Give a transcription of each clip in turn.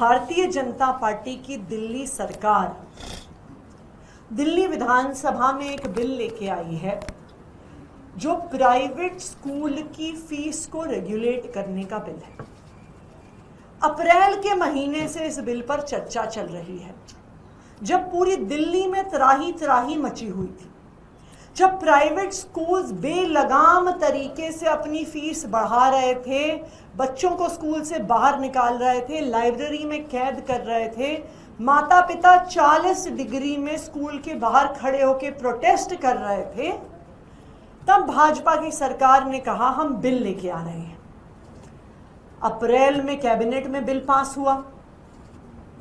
Bharatiya Janata party की दिल्ली सरकार दिल्ली विधानसभा में एक बिल लेके आई है जो प्राइवेट स्कूल की फीस को रेगुलेट करने का बिल है। अप्रैल के महीने से इस बिल पर चर्चा चल रही है, जब पूरी दिल्ली में त्राही त्राही मची हुई थी, जब प्राइवेट स्कूल्स बेलगाम तरीके से अपनी फीस बढ़ा रहे थे, बच्चों को स्कूल से बाहर निकाल रहे थे, लाइब्रेरी में कैद कर रहे थे, माता पिता 40 डिग्री में स्कूल के बाहर खड़े होकर प्रोटेस्ट कर रहे थे, तब भाजपा की सरकार ने कहा हम बिल लेके आ रहे हैं। अप्रैल में कैबिनेट में बिल पास हुआ,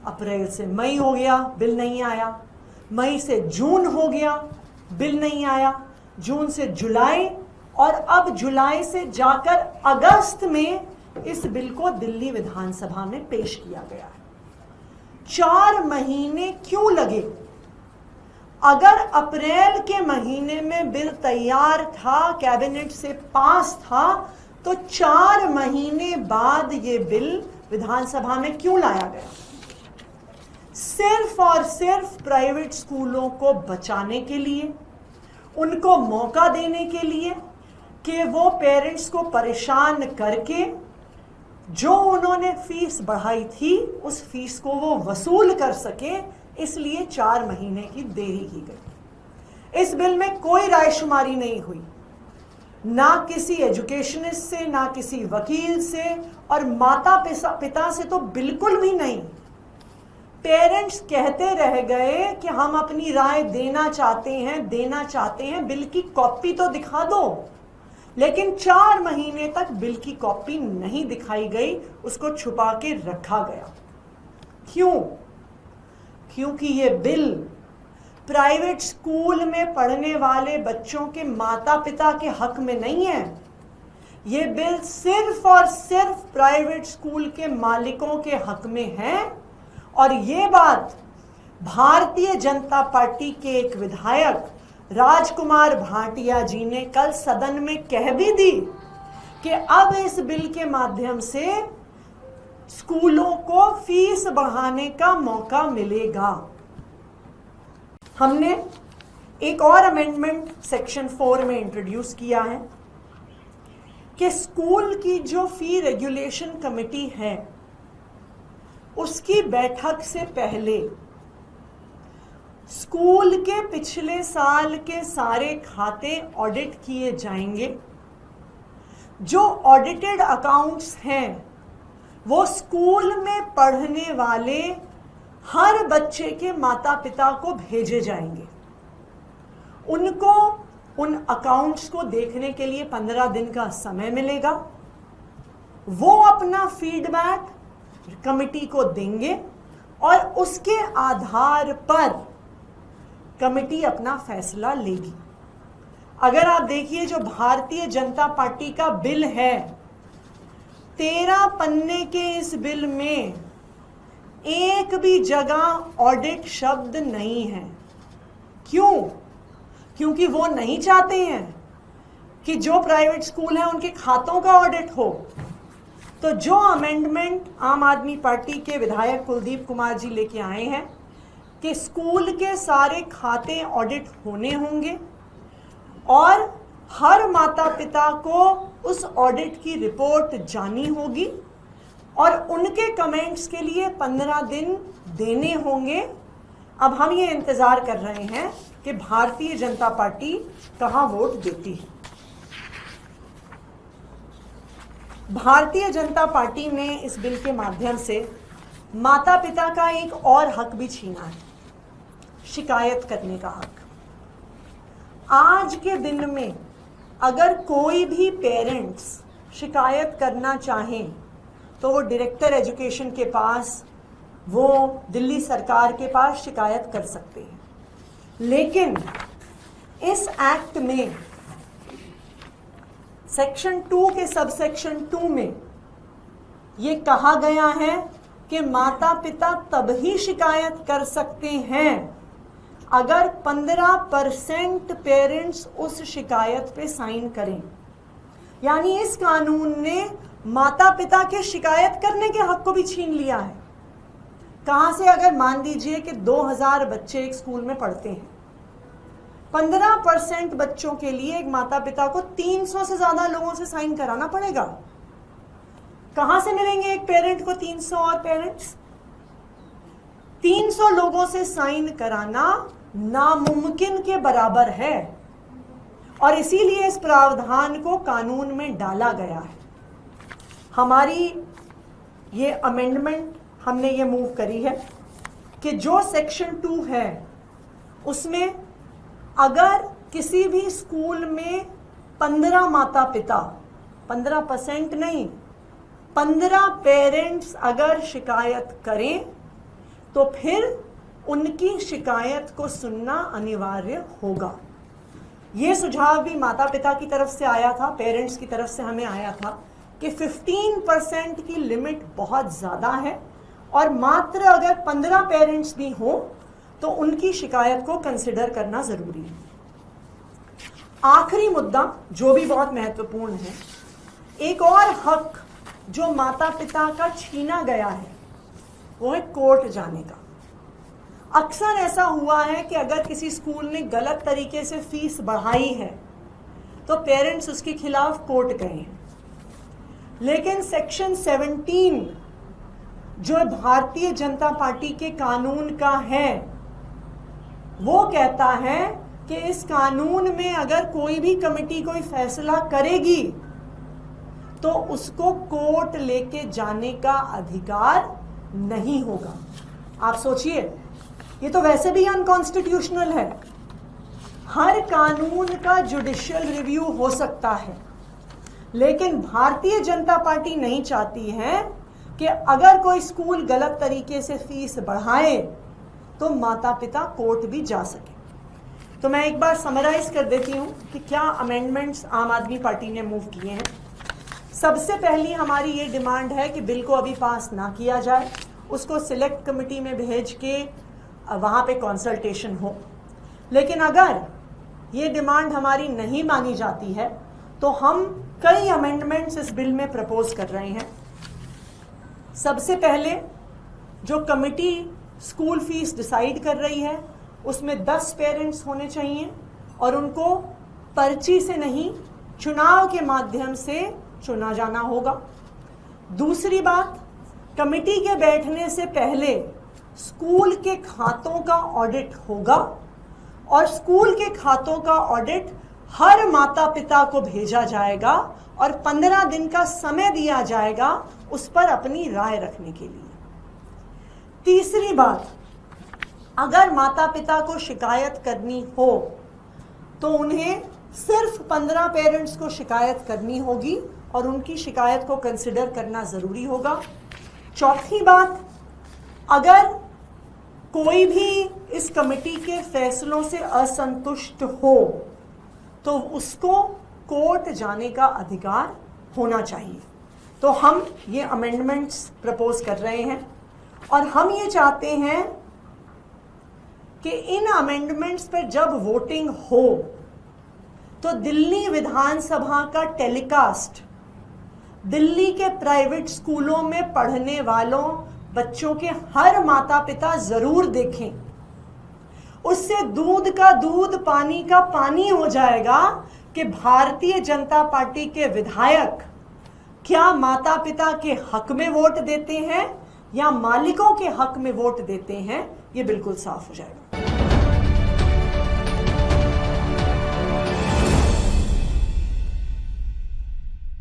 अप्रैल से मई हो गया, बिल नहीं आया, मई से जून हो गया, बिल नहीं आया, जून से जुलाई, और अब जुलाई से जाकर अगस्त में इस बिल को दिल्ली विधानसभा में पेश किया गया है। 4 महीने क्यों लगे? अगर अप्रैल के महीने में बिल तैयार था, कैबिनेट से पास था, तो 4 महीने बाद ये बिल विधानसभा में क्यों लाया गया? सिर्फ और सिर्फ प्राइवेट स्कूलों को बचाने के लिए, उनको मौका देने के लिए कि वो पेरेंट्स को परेशान करके जो उन्होंने फीस बढ़ाई थी उस फीस को वो वसूल कर सके, इसलिए 4 महीने की देरी की गई। इस बिल में कोई रायशुमारी नहीं हुई, ना किसी एजुकेशनिस्ट से, ना किसी वकील से, और माता पिता से तो बिल्कुल भी नहीं। पेरेंट्स कहते रह गए कि हम अपनी राय देना चाहते हैं, बिल की कॉपी तो दिखा दो, लेकिन 4 महीने तक बिल की कॉपी नहीं दिखाई गई, उसको छुपा के रखा गया। क्यों? क्योंकि ये बिल प्राइवेट स्कूल में पढ़ने वाले बच्चों के माता पिता के हक में नहीं है। ये बिल सिर्फ और सिर्फ प्राइवेट स्कूल के मालिकों के हक में है। और ये बात भारतीय जनता पार्टी के एक विधायक राजकुमार भाटिया जी ने कल सदन में कह भी दी कि अब इस बिल के माध्यम से स्कूलों को फीस बढ़ाने का मौका मिलेगा। हमने एक और अमेंडमेंट सेक्शन 4 में इंट्रोड्यूस किया है कि स्कूल की जो फी रेगुलेशन कमेटी है उसकी बैठक से पहले स्कूल के पिछले साल के सारे खाते ऑडिट किए जाएंगे। जो ऑडिटेड अकाउंट्स हैं वो स्कूल में पढ़ने वाले हर बच्चे के माता पिता को भेजे जाएंगे। उनको उन अकाउंट्स को देखने के लिए 15 दिन का समय मिलेगा। वो अपना फीडबैक कमेटी को देंगे और उसके आधार पर कमेटी अपना फैसला लेगी। अगर आप देखिए, जो भारतीय जनता पार्टी का बिल है, 13 पन्ने के इस बिल में एक भी जगह ऑडिट शब्द नहीं है। क्यों? क्योंकि वो नहीं चाहते हैं कि जो प्राइवेट स्कूल है उनके खातों का ऑडिट हो। तो जो अमेंडमेंट आम आदमी पार्टी के विधायक कुलदीप कुमार जी लेके आए हैं कि स्कूल के सारे खाते ऑडिट होने होंगे और हर माता पिता को उस ऑडिट की रिपोर्ट जानी होगी और उनके कमेंट्स के लिए 15 दिन देने होंगे। अब हम ये इंतजार कर रहे हैं कि भारतीय जनता पार्टी कहां वोट देती है। भारतीय जनता पार्टी ने इस बिल के माध्यम से माता पिता का एक और हक भी छीना है, शिकायत करने का हक। आज के दिन में अगर कोई भी पेरेंट्स शिकायत करना चाहें तो वो डायरेक्टर एजुकेशन के पास, वो दिल्ली सरकार के पास शिकायत कर सकते हैं। लेकिन इस एक्ट में सेक्शन 2 के सबसेक्शन 2 में ये कहा गया है कि माता पिता तभी शिकायत कर सकते हैं अगर 15% पेरेंट्स उस शिकायत पे साइन करें। यानी इस कानून ने माता पिता के शिकायत करने के हक को भी छीन लिया है। कहां से, अगर मान लीजिए कि 2000 बच्चे एक स्कूल में पढ़ते हैं, 15% बच्चों के लिए एक माता पिता को 300 से ज्यादा लोगों से साइन कराना पड़ेगा। कहां से मिलेंगे एक पेरेंट को 300 और पेरेंट्स? 300 लोगों से साइन कराना नामुमकिन के बराबर है, और इसीलिए इस प्रावधान को कानून में डाला गया है। हमारी ये अमेंडमेंट हमने ये मूव करी है कि जो सेक्शन 2 है उसमें अगर किसी भी स्कूल में 15 माता पिता, 15% नहीं, 15 पेरेंट्स अगर शिकायत करें तो फिर उनकी शिकायत को सुनना अनिवार्य होगा। ये सुझाव भी माता पिता की तरफ से आया था, पेरेंट्स की तरफ से हमें आया था कि 15% की लिमिट बहुत ज़्यादा है, और मात्र अगर 15 पेरेंट्स भी हों तो उनकी शिकायत को कंसिडर करना ज़रूरी है। आखिरी मुद्दा जो भी बहुत महत्वपूर्ण है, एक और हक जो माता पिता का छीना गया है वो है कोर्ट जाने का। अक्सर ऐसा हुआ है कि अगर किसी स्कूल ने गलत तरीके से फीस बढ़ाई है तो पेरेंट्स उसके खिलाफ कोर्ट गए हैं, लेकिन सेक्शन 17 जो भारतीय जनता पार्टी के कानून का है वो कहता है कि इस कानून में अगर कोई भी कमेटी कोई फैसला करेगी तो उसको कोर्ट लेके जाने का अधिकार नहीं होगा। आप सोचिए, ये तो वैसे भी अनकॉन्स्टिट्यूशनल है। हर कानून का जुडिशियल रिव्यू हो सकता है, लेकिन भारतीय जनता पार्टी नहीं चाहती है कि अगर कोई स्कूल गलत तरीके से फीस बढ़ाए तो माता पिता कोर्ट भी जा सके। तो मैं एक बार समराइज कर देती हूँ कि क्या अमेंडमेंट्स आम आदमी पार्टी ने मूव किए हैं। सबसे पहली हमारी ये डिमांड है कि बिल को अभी पास ना किया जाए, उसको सिलेक्ट कमेटी में भेज के वहाँ पे कंसल्टेशन हो। लेकिन अगर ये डिमांड हमारी नहीं मानी जाती है तो हम कई अमेंडमेंट्स इस बिल में प्रपोज कर रहे हैं। सबसे पहले जो कमेटी स्कूल फीस डिसाइड कर रही है उसमें 10 पेरेंट्स होने चाहिए, और उनको पर्ची से नहीं चुनाव के माध्यम से चुना जाना होगा। दूसरी बात, कमेटी के बैठने से पहले स्कूल के खातों का ऑडिट होगा, और स्कूल के खातों का ऑडिट हर माता पिता को भेजा जाएगा और 15 दिन का समय दिया जाएगा उस पर अपनी राय रखने के लिए। तीसरी बात, अगर माता पिता को शिकायत करनी हो तो उन्हें सिर्फ 15 पेरेंट्स को शिकायत करनी होगी और उनकी शिकायत को कंसिडर करना ज़रूरी होगा। चौथी बात, अगर कोई भी इस कमेटी के फैसलों से असंतुष्ट हो तो उसको कोर्ट जाने का अधिकार होना चाहिए। तो हम ये अमेंडमेंट्स प्रपोज कर रहे हैं, और हम ये चाहते हैं कि इन अमेंडमेंट्स पर जब वोटिंग हो तो दिल्ली विधानसभा का टेलीकास्ट दिल्ली के प्राइवेट स्कूलों में पढ़ने वालों बच्चों के हर माता पिता जरूर देखें। उससे दूध का दूध, पानी का पानी हो जाएगा कि भारतीय जनता पार्टी के विधायक क्या माता पिता के हक में वोट देते हैं या मालिकों के हक में वोट देते हैं, ये बिल्कुल साफ हो जाएगा।